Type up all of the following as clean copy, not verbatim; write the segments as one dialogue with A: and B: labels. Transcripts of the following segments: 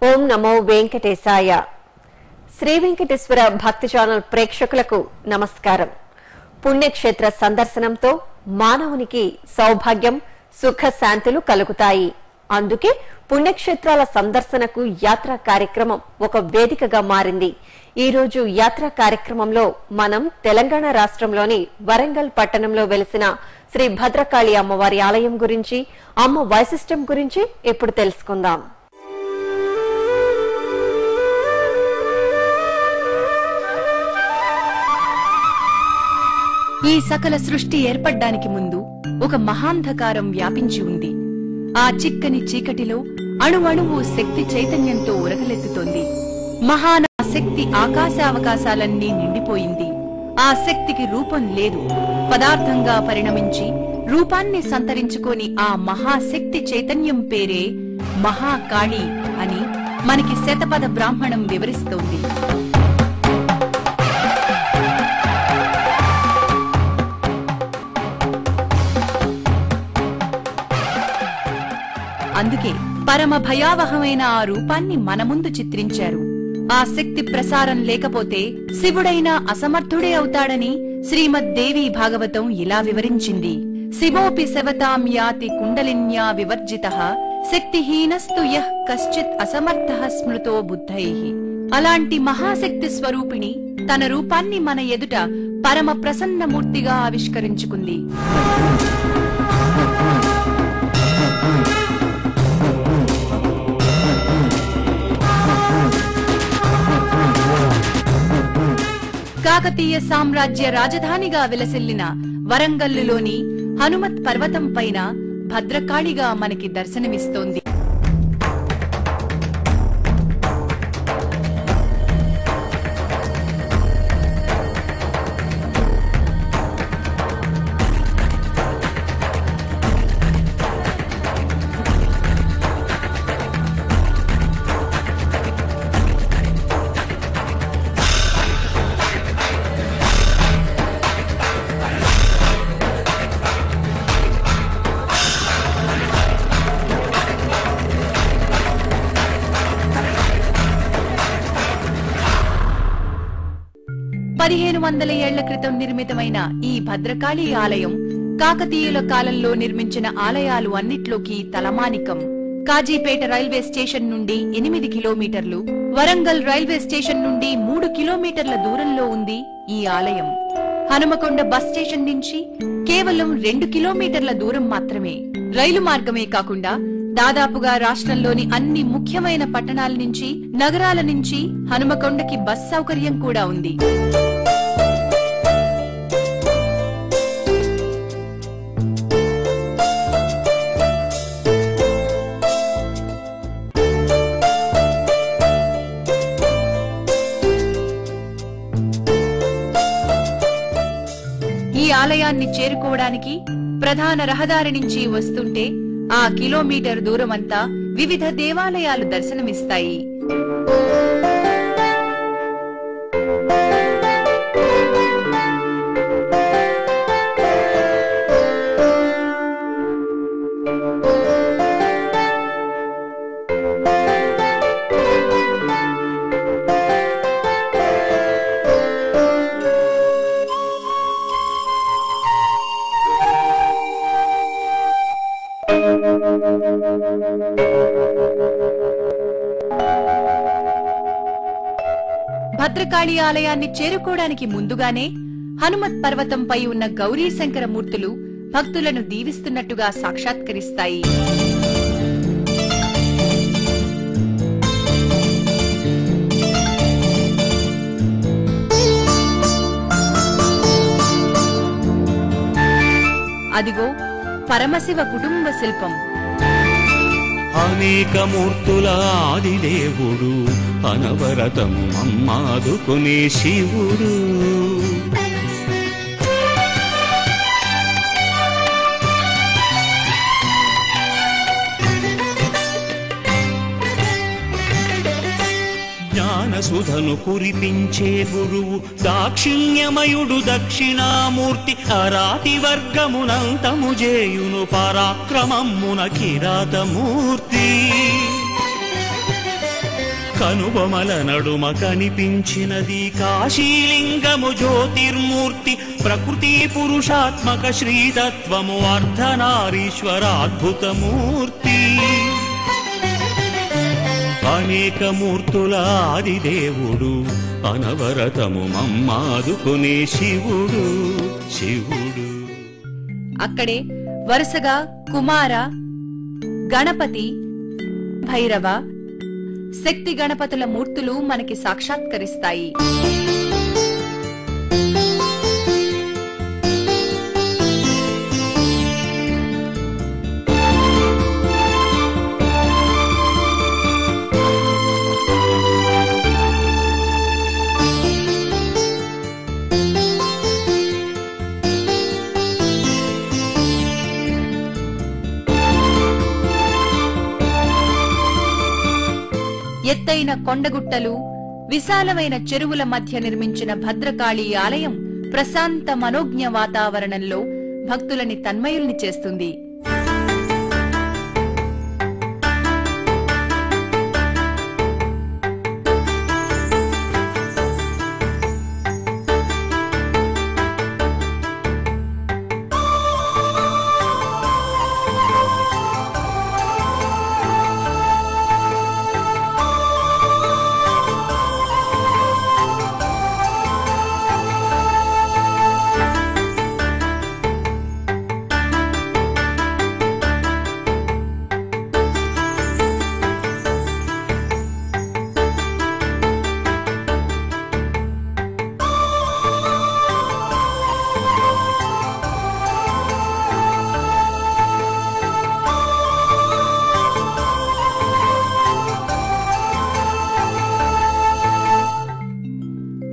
A: ఓం నమో వెంకటేశాయ. శ్రీ వెంకటేశ్వర భక్తి ఛానల్ ప్రేక్షకులకు నమస్కారం. పుణ్యక్షేత్ర సందర్శనంతో మానవునికి సౌభాగ్యం, సుఖ శాంతులు కలుగుతాయి. అందుకే పుణ్యక్షేత్రాల సందర్శనకు యాత్రా కార్యక్రమం ఒక వేదికగా మారింది. ఈ రోజు యాత్రా కార్యక్రమంలో మనం తెలంగాణ రాష్ట్రంలోని వరంగల్ పట్టణంలో వెలిసిన శ్రీ భద్రకాళి అమ్మవారి ఆలయం గురించి, అమ్మ వైశిష్ట్యం గురించి ఇప్పుడు తెలుసుకుందాం.
B: ఈ సకల సృష్టి ఏర్పడ్డానికి ముందు ఒక మహాంధకారం వ్యాపించి ఉంది. ఆ చిక్కని చీకటిలో అణువణువు శక్తి చైతన్యంతో ఉరకలెత్తుతోంది. మహానా శక్తి ఆకాశావకాశాలన్నీ నిండిపోయింది. ఆ శక్తికి రూపం లేదు. పదార్థంగా పరిణమించి రూపాన్ని సంతరించుకొని ఆ మహాశక్తి చైతన్యం పేరే మహాకాళి అని మనకి శతపథ బ్రాహ్మణం వివరిస్తోంది. అందుకే పరమ భయావహమైన ఆ రూపాన్ని మన ముందు చిత్రించారు. ఆ శక్తి ప్రసారం లేకపోతే శివుడైనా అసమర్థుడే అవుతాడని శ్రీమద్దేవి భాగవతం ఇలా వివరించింది. శివోపి శవతాం యాతి కుండలిన్యా వివర్జితః శక్తిహీనస్తు యః కశ్చిత్ అసమర్థః స్మృతో బుద్ధైః. అలాంటి మహాశక్తి స్వరూపిణి తన రూపాన్ని మన ఎదుట పరమ ప్రసన్నమూర్తిగా ఆవిష్కరించుకుంది. కాకతీయ సామ్రాజ్య రాజధానిగా విలసిల్లిన వరంగల్లులోని హనుమత్ పర్వతం పైన భద్రకాళిగా మనకి దర్శనమిస్తోంది. పదిహేను వందల ఏళ్ల క్రితం నిర్మితమైన ఈ భద్రకాళి ఆలయం కాకతీయుల కాలంలో నిర్మించిన ఆలయాలు అన్నిట్లోకి తలమానికం. కాజీపేట రైల్వే స్టేషన్ నుండి 8 కిలోమీటర్లు, వరంగల్ రైల్వే స్టేషన్ నుండి 3 కిలోమీటర్ల దూరంలో ఉంది ఈ ఆలయం. హనుమకొండ బస్ స్టేషన్ నుంచి కేవలం 2 కిలోమీటర్ల దూరం మాత్రమే. రైలు మార్గమే కాకుండా దాదాపుగా రాష్ట్రంలోని అన్ని ముఖ్యమైన పట్టణాల నుంచి, నగరాల నుంచి హనుమకొండకి బస్ సౌకర్యం కూడా ఉంది. ఈ ఆలయాన్ని చేరుకోవడానికి ప్రధాన రహదారి నుంచి వస్తుంటే ఆ కిలోమీటర్ దూరమంతా వివిధ దేవాలయాలు దర్శనమిస్తాయి. భద్రకాళి ఆలయాన్ని చేరుకోవడానికి ముందుగానే హనుమత్ పర్వతంపై ఉన్న గౌరీ శంకర మూర్తులు భక్తులను దీవిస్తున్నట్టుగా సాక్షాత్కరిస్తాయి. అదిగో పరమశివ కుటుంబ శిల్పం.
C: అనేక మూర్తుల ఆదిదేవుడు, అనవరతం అమ్మాదుకునే శివుడు. సుధను కురిపించే గురువు దాక్షిణ్యమయుడు దక్షిణామూర్తి అరాతి వర్గమునంతము జేయును పరాక్రమమున కిరాతమూర్తి కనుబొమల నడుమ కనిపించినది కాశీలింగము జ్యోతిర్మూర్తి ప్రకృతి పురుషాత్మక శ్రీతత్వము అర్ధనారీశ్వరాద్భుతమూర్తి అనేక మూర్తుల ఆదిదేవుడు అనవరతము మమ్మాదుకునే శివుడు శివుడు.
B: అక్కడే వరుసగా కుమార, గణపతి, భైరవ, శక్తి గణపతుల మూర్తులు మనకి సాక్షాత్కరిస్తాయి. ఎత్తైన కొండగుట్టలు, విశాలమైన చెరువుల మధ్య నిర్మించిన భద్రకాళి ఆలయం ప్రశాంత మనోజ్ఞ వాతావరణంలో భక్తులని తన్మయుల్ని చేస్తుంది.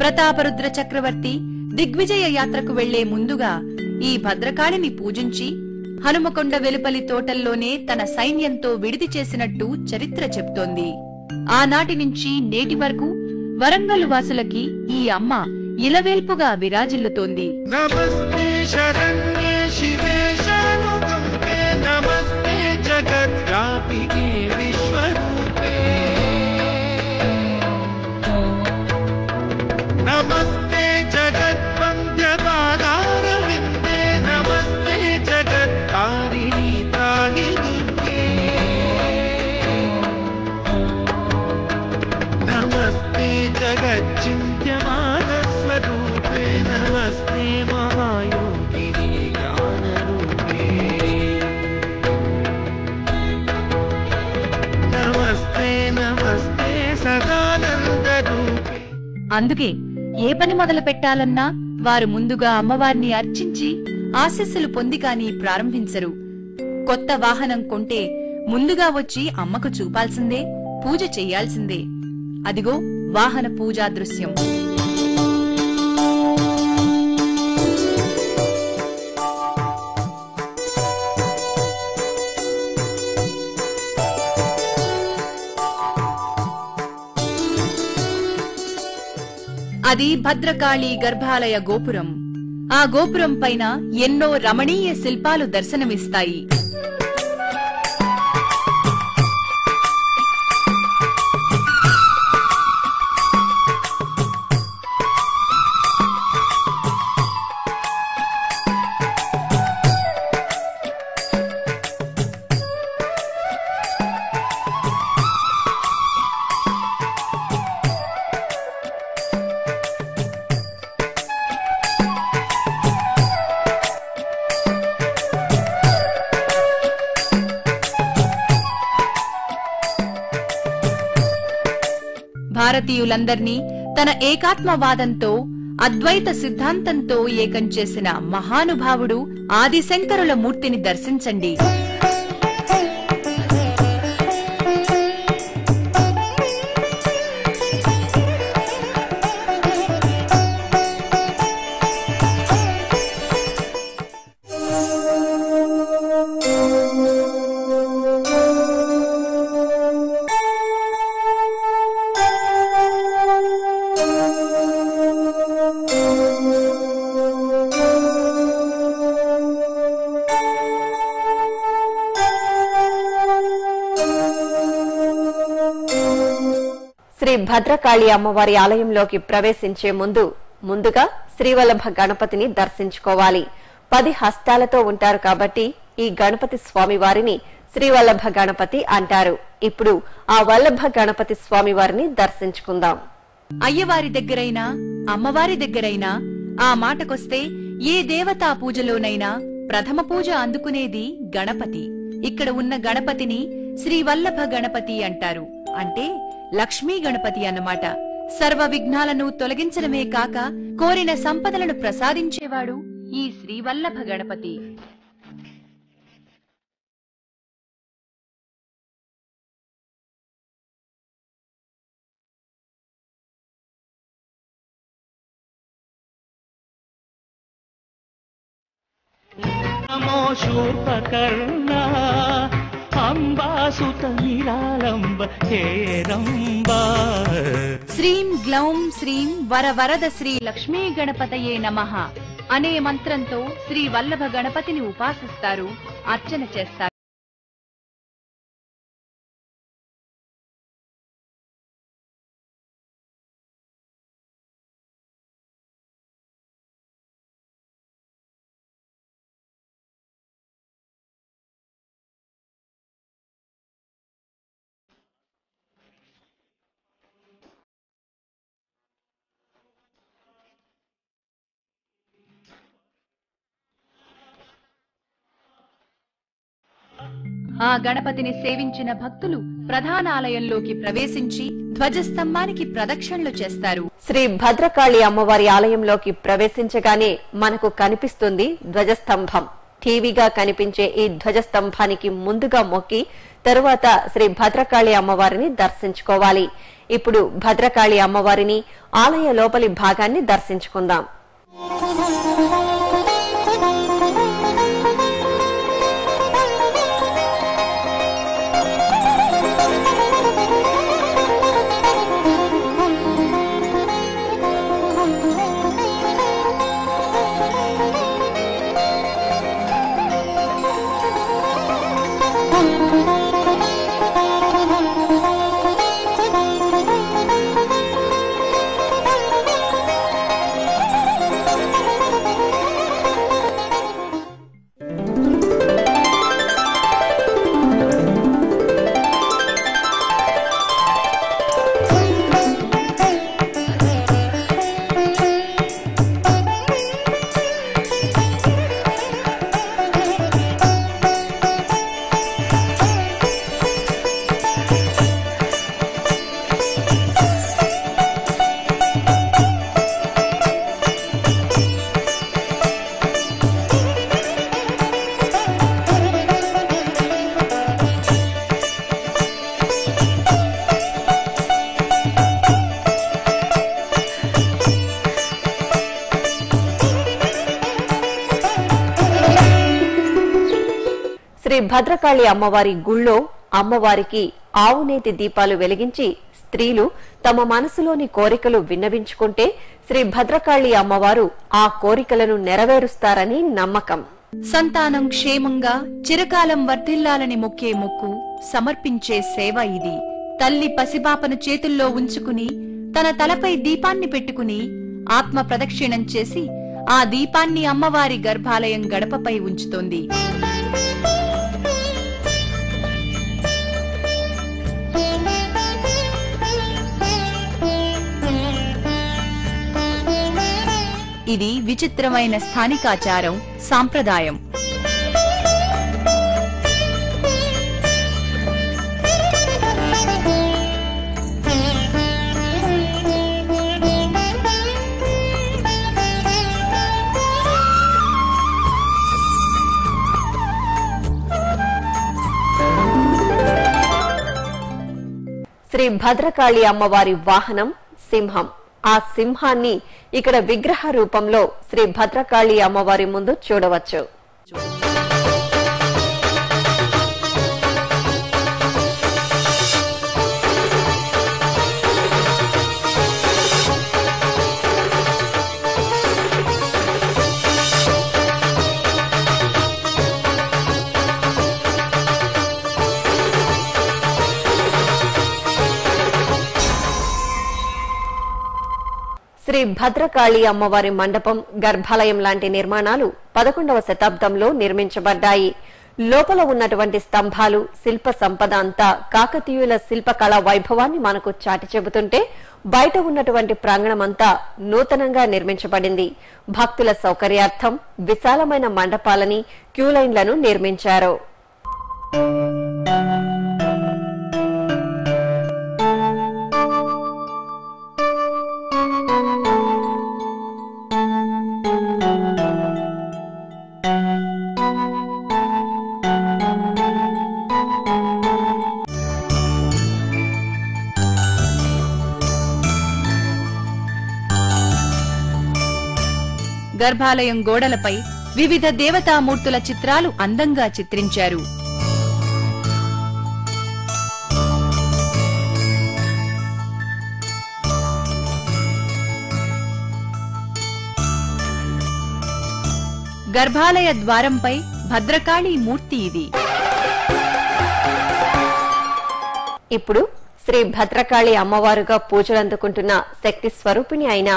B: ప్రతాపరుద్ర చక్రవర్తి దిగ్విజయ యాత్రకు వెళ్లే ముందుగా ఈ భద్రకాళిని పూజించి హనుమకొండ వెలుపలి తోటల్లోనే తన సైన్యంతో విడిది చేసినట్టు చరిత్ర చెప్తోంది. ఆనాటి నుంచి నేటి వరకు వరంగల్ వాసులకి ఈ అమ్మ ఇలవేల్పుగా విరాజిల్లుతోంది.
D: నమస్తే శరణ్యే శివే శరణుకంపే నమస్తే జగద్వ్యాపికే విశ్వరూపే నమస్తే జగద్వంద్యపాదారవిందే నమస్తే జగత్తారిణి తాయి దుర్గే నమస్తే జగచ్చింత్యమానస్వరూపే నమస్తే మహాయోగిని జ్ఞానరూపే నమస్తే నమస్తే సదానందరూపే.
B: అందుకే ఏ పని మొదలు పెట్టాలన్నా వారు ముందుగా అమ్మవారిని అర్చించి ఆశీస్సులు పొంది కాని ప్రారంభించరు. కొత్త వాహనం కొంటే ముందుగా వచ్చి అమ్మకు చూపాల్సిందే, పూజ చెయ్యాల్సిందే. అదిగో వాహన పూజా దృశ్యం. అది భద్రకాళి గర్భాలయ గోపురం. ఆ గోపురం పైన ఎన్నో రమణీయ శిల్పాలు దర్శనమిస్తాయి. భారతీయులందర్నీ తన ఏకాత్మవాదంతో, అద్వైత సిద్ధాంతంతో ఏకం చేసిన మహానుభావుడు ఆదిశంకరుల మూర్తిని దర్శించండి.
A: శ్రీ భద్రకాళి అమ్మవారి ఆలయంలోకి ప్రవేశించే ముందుగా శ్రీవల్లభ గణపతిని దర్శించుకోవాలి. 10 హస్తాలతో ఉంటారు కాబట్టి ఈ గణపతి స్వామి వారిని శ్రీవల్లభ గణపతి అంటారు. ఇప్పుడు ఆ వల్లభ గణపతి స్వామి వారిని దర్శించుకుందాం.
B: అయ్యవారి దగ్గరైనా అమ్మవారి దగ్గరైనా ఆ మాటకొస్తే ఏ దేవతా పూజలోనైనా ప్రథమ పూజ అందుకునేది గణపతి. ఇక్కడ ఉన్న గణపతిని శ్రీవల్లభ గణపతి అంటారు. అంటే లక్ష్మీ గణపతి అన్నమాట. సర్వ విఘ్నాలను తొలగించడమే కాక కోరిన సంపదలను ప్రసాదించేవాడు ఈ శ్రీవల్లభ గణపతి.
C: నమో శూర్పకర్ణ అంబాసుత నిరాళంబ హేరంబా.
B: శ్రీం గ్లౌం శ్రీం వరవరద శ్రీ లక్ష్మీ గణపతయే నమః అనే మంత్రంతో శ్రీ వల్లభ గణపతిని ఉపాసిస్తారు, అర్చన చేస్తారు. ఆ గణపతిని సేవించిన భక్తులు ప్రధాన ఆలయంలోకి ప్రవేశించి ధ్వజస్తంభానికి ప్రదక్షిణలు చేస్తారు.
A: శ్రీ భద్రకాళి అమ్మవారి ఆలయంలోకి ప్రవేశించగానే మనకు కనిపిస్తుంది ధ్వజస్తంభం. టీవీగా కనిపించే ఈ ధ్వజస్తంభానికి ముందుగా మొక్కి తరువాత శ్రీ భద్రకాళి అమ్మవారిని దర్శించుకోవాలి. ఇప్పుడు భద్రకాళి అమ్మవారిని ఆలయ లోపలి భాగాన్ని దర్శించుకుందాం. శ్రీ భద్రకాళి అమ్మవారి గుళ్ళో అమ్మవారికి ఆవునేతి దీపాలు వెలిగించి స్త్రీలు తమ మనసులోని కోరికలు విన్నవించుకుంటే శ్రీ భద్రకాళి అమ్మవారు ఆ కోరికలను నెరవేరుస్తారని నమ్మకం.
B: సంతానం క్షేమంగా చిరకాలం వర్ధిల్లాలని మొక్కే మొక్కు, సమర్పించే సేవ ఇది. తల్లి పసిపాపను చేతుల్లో ఉంచుకుని తన తలపై దీపాన్ని పెట్టుకుని ఆత్మ ప్రదక్షిణం చేసి ఆ దీపాన్ని అమ్మవారి గర్భాలయం గడపపై ఉంచుతోంది. ఇది విచిత్రమైన స్థానికాచారం, సాంప్రదాయం.
A: శ్రీ భద్రకాళి అమ్మవారి వాహనం సింహం. ఆ సింహాన్ని ఇక్కడ విగ్రహ రూపంలో శ్రీ భద్రకాళి అమ్మవారి ముందు చూడవచ్చు. శ్రీ భద్రకాళి అమ్మవారి మండపం, గర్భాలయం లాంటి నిర్మాణాలు 11వ శతాబ్దంలో నిర్మించబడ్డాయి. లోపల ఉన్నటువంటి స్తంభాలు, శిల్ప సంపద అంతా కాకతీయుల శిల్పకళా వైభవాన్ని మనకు చాటి చెబుతుంటే, బయట ఉన్నటువంటి ప్రాంగణమంతా నూతనంగా నిర్మించబడింది. భక్తుల సౌకర్యార్థం విశాలమైన మండపాలని, క్యూలైన్లను నిర్మించారు.
B: గర్భాలయం గోడలపై వివిధ దేవతామూర్తుల చిత్రాలు అందంగా చిత్రించారు. గర్భాలయ ద్వారంపై భద్రకాళి మూర్తి ఇది.
A: ఇప్పుడు శ్రీ భద్రకాళి అమ్మవారుగా పూజలందుకుంటున్న శక్తి స్వరూపిణి అయిన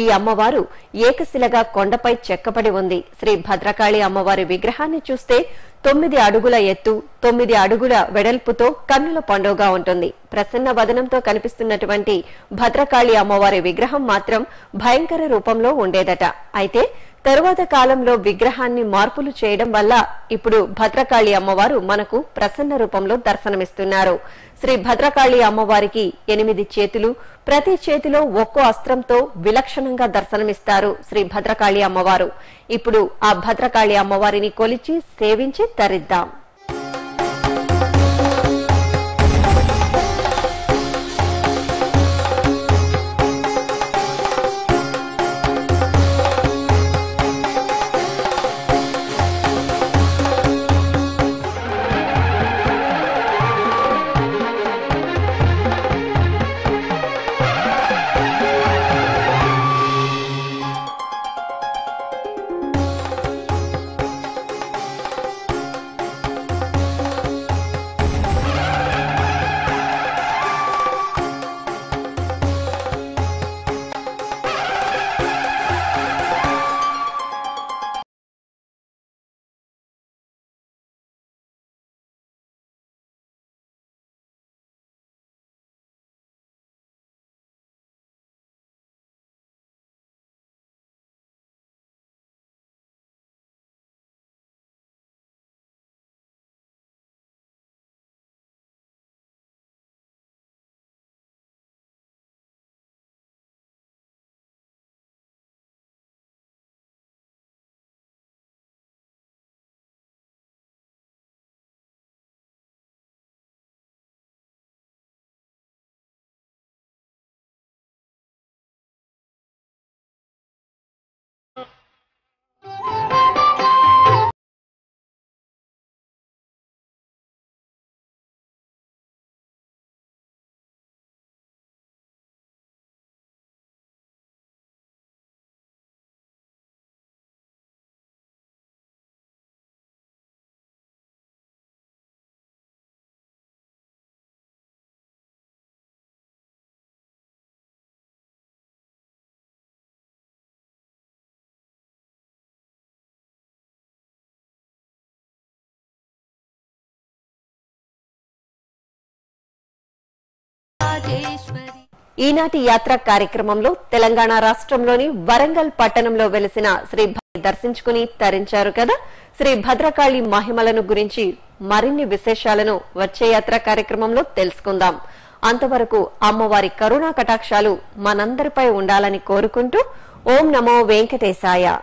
A: ఈ అమ్మవారు ఏకశిలగా కొండపై చెక్కబడి ఉంది. శ్రీ భద్రకాళి అమ్మవారి విగ్రహాన్ని చూస్తే 9 అడుగుల ఎత్తు, 9 అడుగుల వెడల్పుతో కన్నుల పండుగగా ఉంటుంది. ప్రసన్న వదనంతో కనిపిస్తున్నటువంటి భద్రకాళి అమ్మవారి విగ్రహం మాత్రం భయంకర రూపంలో ఉండేదట. అయితే తరువాత కాలంలో విగ్రహాన్ని మార్పులు చేయడం వల్ల ఇప్పుడు భద్రకాళి అమ్మవారు మనకు ప్రసన్న రూపంలో దర్శనమిస్తున్నారు. శ్రీ భద్రకాళి అమ్మవారికి 8 చేతులు, ప్రతి చేతిలో ఒక్కో అస్త్రంతో విలక్షణంగా దర్శనమిస్తారు శ్రీ భద్రకాళి అమ్మవారు. ఇప్పుడు ఆ భద్రకాళి అమ్మవారిని కొలిచి సేవించి తరిద్దాం. ఈనాటి యాత్ర కార్యక్రమంలో తెలంగాణ రాష్ట్రంలోని వరంగల్ పట్టణంలో వెలిసిన శ్రీ దర్శించుకుని తరించారు కదా. శ్రీ భద్రకాళి మహిమలను గురించి మరిన్ని విశేషాలను వచ్చే యాత్ర కార్యక్రమంలో తెలుసుకుందాం. అంతవరకు అమ్మవారి కరుణా కటాక్షాలు మనందరిపై ఉండాలని కోరుకుంటూ ఓం నమో వెంకటేశాయ.